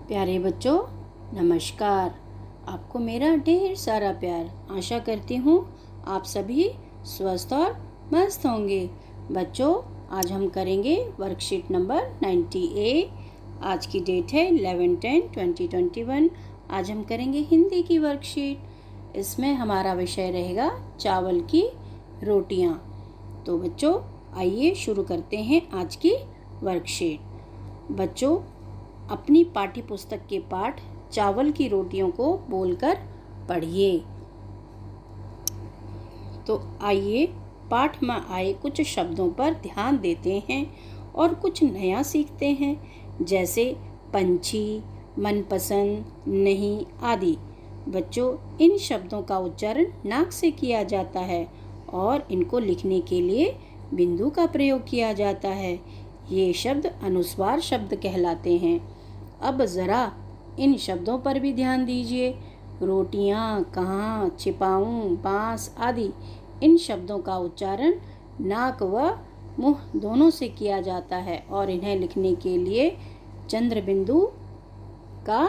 प्यारे बच्चों, नमस्कार। आपको मेरा ढेर सारा प्यार। आशा करती हूँ आप सभी स्वस्थ और मस्त होंगे। बच्चों, आज हम करेंगे वर्कशीट नंबर 98। आज की डेट है 11/10/2021। आज हम करेंगे हिंदी की वर्कशीट। इसमें हमारा विषय रहेगा चावल की रोटियाँ। तो बच्चों, आइए शुरू करते हैं आज की वर्कशीट। बच्चों, अपनी पाठ्य पुस्तक के पाठ चावल की रोटियों को बोलकर पढ़िए। तो आइए पाठ में आए कुछ शब्दों पर ध्यान देते हैं और कुछ नया सीखते हैं, जैसे पंछी, मनपसंद, नहीं आदि। बच्चों, इन शब्दों का उच्चारण नाक से किया जाता है और इनको लिखने के लिए बिंदु का प्रयोग किया जाता है। ये शब्द अनुस्वार शब्द कहलाते हैं। अब ज़रा इन शब्दों पर भी ध्यान दीजिए। रोटियाँ, कहाँ, छिपाऊँ, बाँस आदि इन शब्दों का उच्चारण नाक व मुंह दोनों से किया जाता है और इन्हें लिखने के लिए चंद्र बिंदु का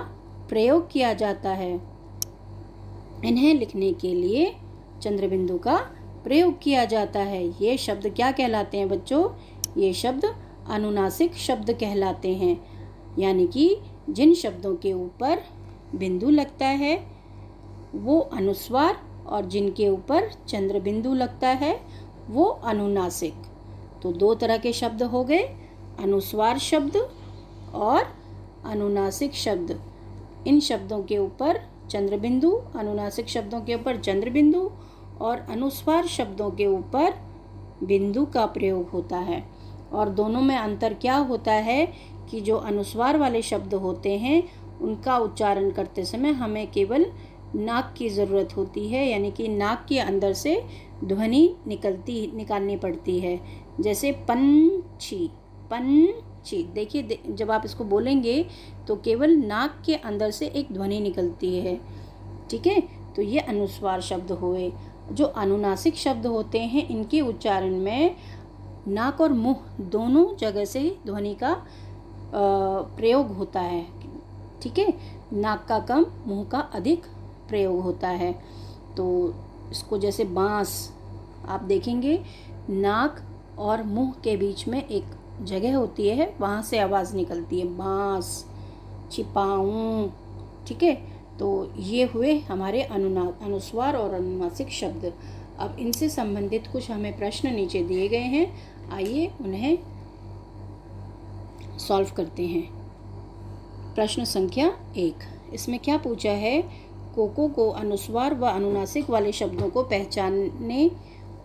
प्रयोग किया जाता है। इन्हें लिखने के लिए चंद्र बिंदु का प्रयोग किया जाता है। ये शब्द क्या कहलाते हैं बच्चों? ये शब्द अनुनासिक शब्द कहलाते हैं, यानी कि जिन शब्दों के ऊपर बिंदु लगता है वो अनुस्वार और जिनके ऊपर चंद्र बिंदु लगता है वो अनुनासिक। तो दो तरह के शब्द हो गए, अनुस्वार शब्द और अनुनासिक शब्द। इन शब्दों के ऊपर चंद्र बिंदु, अनुनासिक शब्दों के ऊपर चंद्र बिंदु और अनुस्वार शब्दों के ऊपर बिंदु का प्रयोग होता है। और दोनों में अंतर क्या होता है कि जो अनुस्वार वाले शब्द होते हैं उनका उच्चारण करते समय हमें केवल नाक की ज़रूरत होती है, यानी कि नाक के अंदर से ध्वनि निकालनी पड़ती है। जैसे पंछी, पंछी, देखिए जब आप इसको बोलेंगे तो केवल नाक के अंदर से एक ध्वनि निकलती है। ठीक है, तो ये अनुस्वार शब्द हुए। जो अनुनासिक शब्द होते हैं इनके उच्चारण में नाक और मुंह दोनों जगह से ध्वनि का प्रयोग होता है। ठीक है, नाक का कम, मुंह का अधिक प्रयोग होता है। तो इसको जैसे बांस, आप देखेंगे नाक और मुंह के बीच में एक जगह होती है, वहाँ से आवाज़ निकलती है, बांस, छिपाऊँ। ठीक है, तो ये हुए हमारे अनुस्वार और अनुनासिक शब्द। अब इनसे संबंधित कुछ हमें प्रश्न नीचे दिए गए हैं, आइए उन्हें सॉल्व करते हैं। प्रश्न संख्या 1, इसमें क्या पूछा है? कोको को अनुस्वार व अनुनासिक वाले शब्दों को पहचानने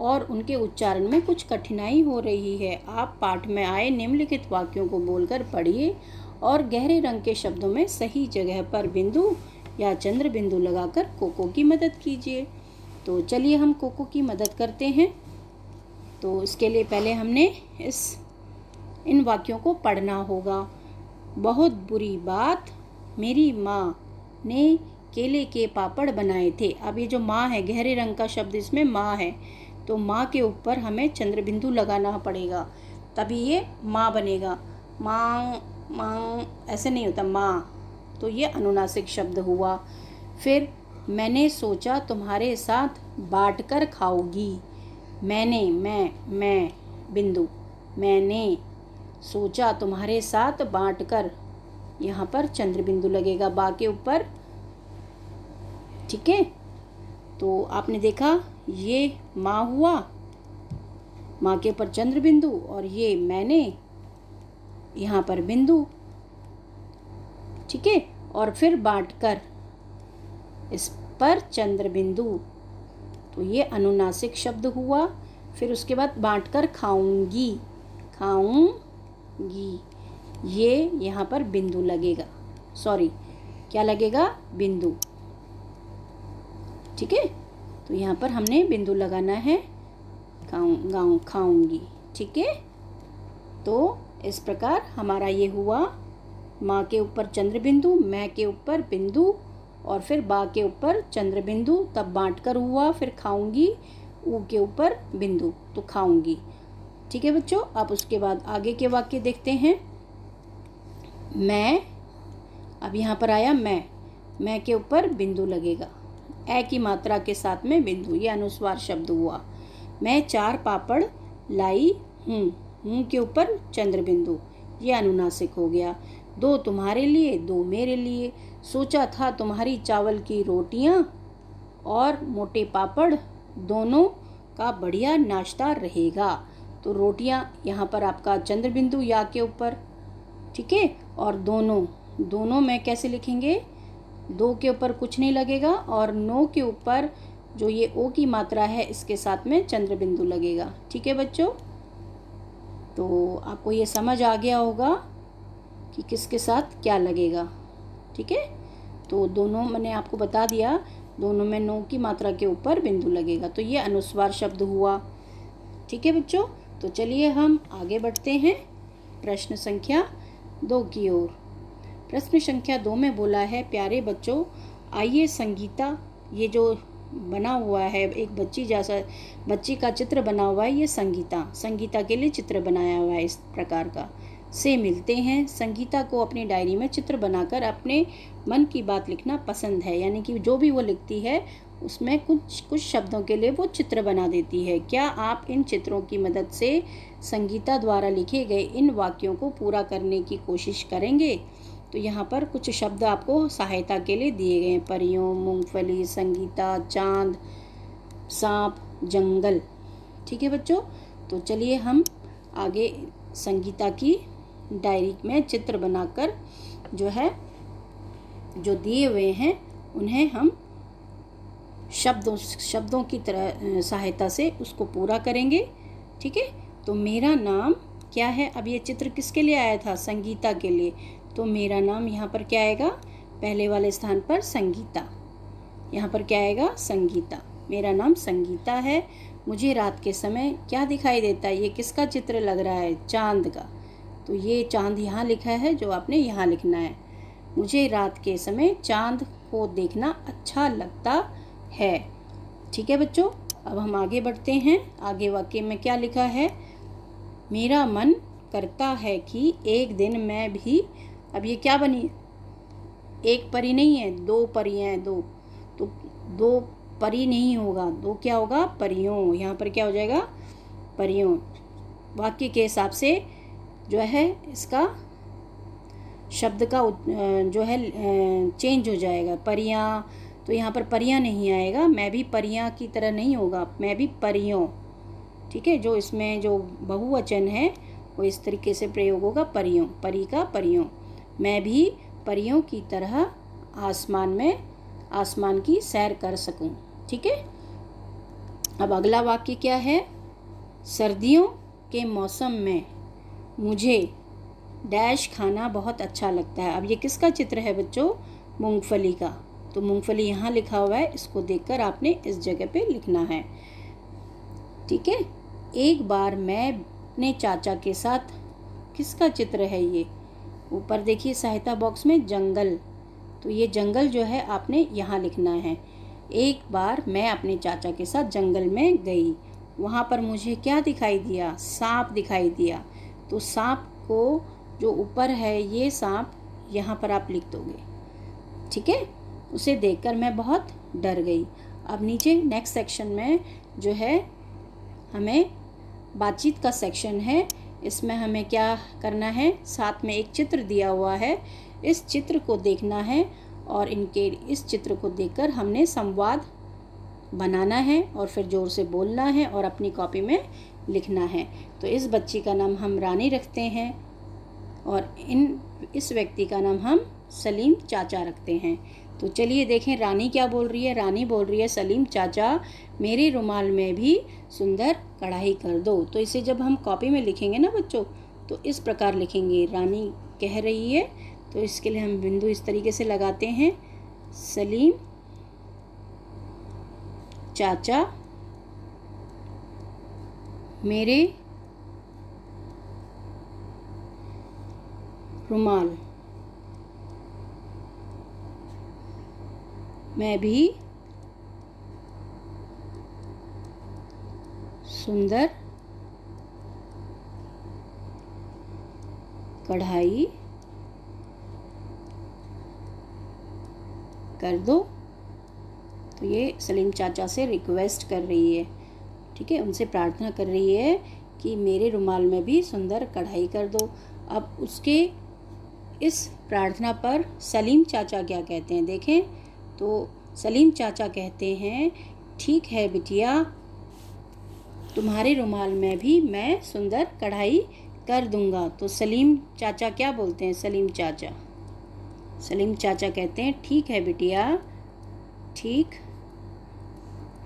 और उनके उच्चारण में कुछ कठिनाई हो रही है। आप पाठ में आए निम्नलिखित वाक्यों को बोलकर पढ़िए और गहरे रंग के शब्दों में सही जगह पर बिंदु या चंद्र बिंदु लगाकर कोको की मदद कीजिए। तो चलिए हम कोको की मदद करते हैं। तो इसके लिए पहले हमने इन वाक्यों को पढ़ना होगा। बहुत बुरी बात, मेरी माँ ने केले के पापड़ बनाए थे। अब ये जो माँ है, गहरे रंग का शब्द इसमें माँ है, तो माँ के ऊपर हमें चंद्र बिंदु लगाना पड़ेगा, तभी ये माँ बनेगा। माँ, माँ ऐसे नहीं होता, माँ। तो ये अनुनासिक शब्द हुआ। फिर मैंने सोचा तुम्हारे साथ बांट कर खाऊंगी। मैंने, मैं बिंदु, मैंने सोचा तुम्हारे साथ बांट कर, यहाँ पर चंद्र बिंदु लगेगा बा के ऊपर। ठीक है, तो आपने देखा ये माँ हुआ, माँ के ऊपर चंद्र बिंदु, और ये मैंने, यहाँ पर बिंदु। ठीक है, और फिर बांट कर, इस पर चंद्र बिंदु, तो ये अनुनासिक शब्द हुआ। फिर उसके बाद बांट कर खाऊंगी, खाऊंगी, ये यहाँ पर बिंदु लगेगा, सॉरी क्या लगेगा? बिंदु। ठीक है, तो यहाँ पर हमने बिंदु लगाना है, खाऊंगी। ठीक है, तो इस प्रकार हमारा ये हुआ, माँ के ऊपर चंद्र बिंदु, मैं के ऊपर बिंदु, और फिर बा के ऊपर चंद्र बिंदु, तब बांट कर हुआ, फिर खाऊंगी, ऊ के ऊपर बिंदु, तो खाऊंगी। ठीक है बच्चों, अब उसके बाद आगे के वाक्य देखते हैं। मैं अब यहाँ पर आया मैं के ऊपर बिंदु लगेगा, ए की मात्रा के साथ में बिंदु, ये अनुस्वार शब्द हुआ। मैं 4 पापड़ लाई हूँ के ऊपर चंद्र बिंदु, ये अनुनासिक हो गया। 2 तुम्हारे लिए 2 मेरे लिए, सोचा था तुम्हारी चावल की रोटियाँ और मोटे पापड़ दोनों का बढ़िया नाश्ता रहेगा। तो रोटियाँ यहाँ पर आपका चंद्र बिंदु या के ऊपर, ठीक है। और दोनों में कैसे लिखेंगे, 2 के ऊपर कुछ नहीं लगेगा और 9 के ऊपर जो ये ओ की मात्रा है इसके साथ में चंद्र बिंदु लगेगा, ठीक है बच्चों। तो आपको ये समझ आ गया होगा कि किसके साथ क्या लगेगा, ठीक है। तो दोनों मैंने आपको बता दिया, दोनों में 9 की मात्रा के ऊपर बिंदु लगेगा, तो ये अनुस्वार शब्द हुआ, ठीक है बच्चों। तो चलिए हम आगे बढ़ते हैं प्रश्न संख्या 2 की ओर। प्रश्न संख्या 2 में बोला है, प्यारे बच्चों आइए संगीता, ये जो बना हुआ है एक बच्ची का चित्र बना हुआ है, ये संगीता के लिए चित्र बनाया हुआ है इस प्रकार का, से मिलते हैं। संगीता को अपनी डायरी में चित्र बनाकर अपने मन की बात लिखना पसंद है, यानी कि जो भी वो लिखती है उसमें कुछ शब्दों के लिए वो चित्र बना देती है। क्या आप इन चित्रों की मदद से संगीता द्वारा लिखे गए इन वाक्यों को पूरा करने की कोशिश करेंगे? तो यहाँ पर कुछ शब्द आपको सहायता के लिए दिए गए हैं, परियों, मूंगफली, संगीता, चांद, सांप, जंगल, ठीक है बच्चों। तो चलिए हम आगे संगीता की डायरी में चित्र बनाकर जो दिए हुए हैं उन्हें हम शब्दों की तरह सहायता से उसको पूरा करेंगे, ठीक है। तो मेरा नाम क्या है, अब ये चित्र किसके लिए आया था, संगीता के लिए, तो मेरा नाम यहाँ पर क्या आएगा, पहले वाले स्थान पर संगीता, यहाँ पर क्या आएगा, संगीता, मेरा नाम संगीता है। मुझे रात के समय क्या दिखाई देता है, ये किसका चित्र लग रहा है, चांद का, तो ये चांद यहाँ लिखा है जो आपने यहाँ लिखना है। मुझे रात के समय चांद को देखना अच्छा लगता है, ठीक है बच्चों। अब हम आगे बढ़ते हैं, आगे वाक्य में क्या लिखा है, मेरा मन करता है कि एक दिन मैं भी, अब ये क्या बनी, एक परी नहीं है, 2 परियां हैं, तो 2 परी नहीं होगा, 2 क्या होगा, परियों, यहाँ पर क्या हो जाएगा, परियों। वाक्य के हिसाब से जो है इसका शब्द का जो है चेंज हो जाएगा, परियां, तो यहाँ पर परियां नहीं आएगा, मैं भी परियां की तरह नहीं होगा, मैं भी परियों, ठीक है। जो इसमें जो बहुवचन है वो इस तरीके से प्रयोग होगा, परियों, परी का परियों, मैं भी परियों की तरह आसमान की सैर कर सकूं, ठीक है। अब अगला वाक्य क्या है, सर्दियों के मौसम में मुझे डैश खाना बहुत अच्छा लगता है। अब ये किसका चित्र है बच्चों, मूंगफली का, तो मूंगफली यहाँ लिखा हुआ है, इसको देखकर आपने इस जगह पे लिखना है, ठीक है। एक बार मैं अपने चाचा के साथ, किसका चित्र है ये, ऊपर देखिए सहायता बॉक्स में जंगल, तो ये जंगल जो है आपने यहाँ लिखना है। एक बार मैं अपने चाचा के साथ जंगल में गई, वहाँ पर मुझे क्या दिखाई दिया, सांप दिखाई दिया, तो सांप को जो ऊपर है ये सांप यहाँ पर आप लिख दोगे, ठीक है। उसे देखकर मैं बहुत डर गई। अब नीचे नेक्स्ट सेक्शन में जो है हमें बातचीत का सेक्शन है, इसमें हमें क्या करना है, साथ में एक चित्र दिया हुआ है, इस चित्र को देखना है और इस चित्र को देखकर हमने संवाद बनाना है और फिर जोर से बोलना है और अपनी कॉपी में लिखना है। तो इस बच्ची का नाम हम रानी रखते हैं और इस व्यक्ति का नाम हम सलीम चाचा रखते हैं। तो चलिए देखें रानी क्या बोल रही है, रानी बोल रही है, सलीम चाचा मेरे रुमाल में भी सुंदर कढ़ाई कर दो। तो इसे जब हम कॉपी में लिखेंगे ना बच्चों, तो इस प्रकार लिखेंगे, रानी कह रही है, तो इसके लिए हम बिंदु इस तरीके से लगाते हैं, सलीम चाचा मेरे रुमाल में भी सुंदर कढ़ाई कर दो। तो ये सलीम चाचा से रिक्वेस्ट कर रही है, ठीक है, उनसे प्रार्थना कर रही है कि मेरे रुमाल में भी सुंदर कढ़ाई कर दो। अब उसके इस प्रार्थना पर सलीम चाचा क्या कहते हैं देखें। तो सलीम चाचा कहते हैं, ठीक है बिटिया, तुम्हारे रुमाल में भी मैं सुंदर कढ़ाई कर दूंगा। तो सलीम चाचा क्या बोलते हैं, सलीम चाचा कहते हैं, ठीक है बिटिया, ठीक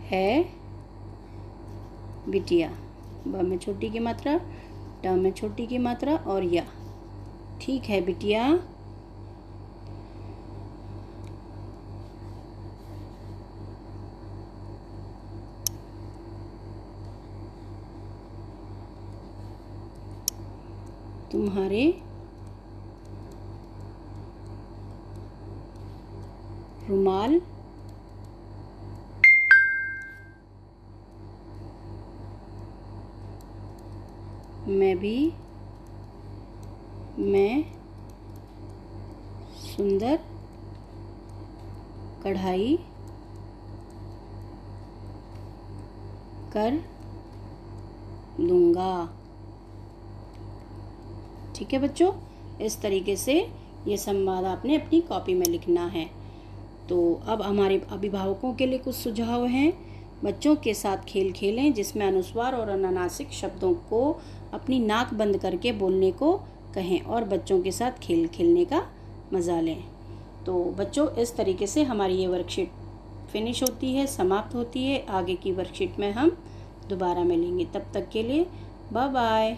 है बिटिया। ब में छोटी की मात्रा, ट में छोटी की मात्रा और या। ठीक है बिटिया, तुम्हारे रुमाल में भी मैं सुंदर कढ़ाई कर दूंगा। ठीक है बच्चों, इस तरीके से ये संवाद आपने अपनी कॉपी में लिखना है। तो अब हमारे अभिभावकों के लिए कुछ सुझाव हैं। बच्चों के साथ खेल खेलें जिसमें अनुस्वार और अनुनासिक शब्दों को अपनी नाक बंद करके बोलने को कहें और बच्चों के साथ खेल खेलने का मज़ा लें। तो बच्चों, इस तरीके से हमारी ये वर्कशीट फिनिश होती है, समाप्त होती है। आगे की वर्कशीट में हम दोबारा मिलेंगे। तब तक के लिए बाय बाय।